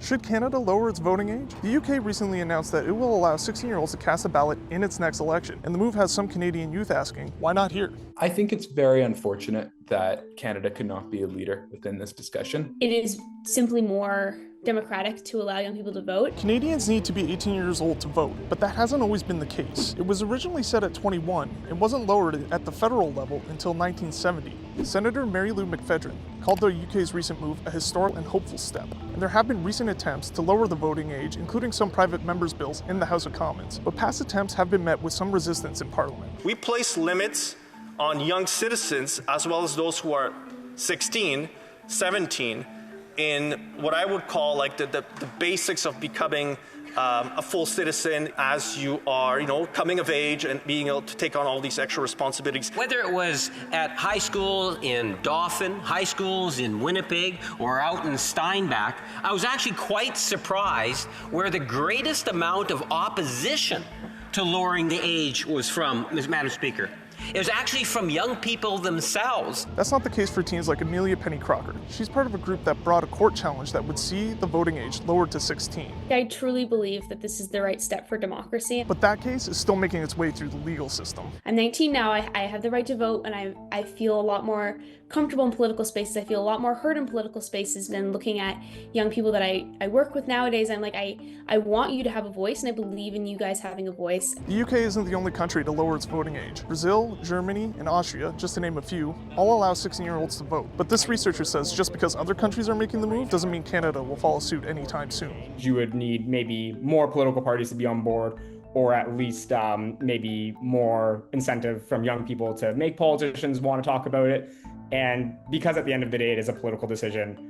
Should Canada lower its voting age? The UK recently announced that it will allow 16-year-olds to cast a ballot in its next election, and the move has some Canadian youth asking, why not here? I think it's very unfortunate that Canada could not be a leader within this discussion. It is simply more democratic to allow young people to vote. Canadians need to be 18 years old to vote, but that hasn't always been the case. It was originally set at 21 and wasn't lowered at the federal level until 1970. Senator Mary Lou McPhedran called the UK's recent move a historic and hopeful step, and there have been recent attempts to lower the voting age, including some private members' bills in the House of Commons, but past attempts have been met with some resistance in Parliament. We place limits on young citizens as well as those who are 16, 17, in what I would call like the basics of becoming a full citizen as you are, coming of age and being able to take on all these extra responsibilities. Whether it was at high school in Dauphin, high schools in Winnipeg, or out in Steinbach, I was actually quite surprised where the greatest amount of opposition to lowering the age was from, Madam Speaker. It was actually from young people themselves. That's not the case for teens like Amelia Penny Crocker. She's part of a group that brought a court challenge that would see the voting age lowered to 16. I truly believe that this is the right step for democracy. But that case is still making its way through the legal system. I'm 19 now, I have the right to vote, and I feel a lot more comfortable in political spaces. I feel a lot more heard in political spaces than looking at young people that I work with nowadays. I'm like, I want you to have a voice, and I believe in you guys having a voice. The UK isn't the only country to lower its voting age. Brazil, Germany, and Austria, just to name a few, all allow 16-year-olds to vote. But this researcher says just because other countries are making the move doesn't mean Canada will follow suit anytime soon. You would need maybe more political parties to be on board, or at least maybe more incentive from young people to make politicians want to talk about it. And because at the end of the day, it is a political decision,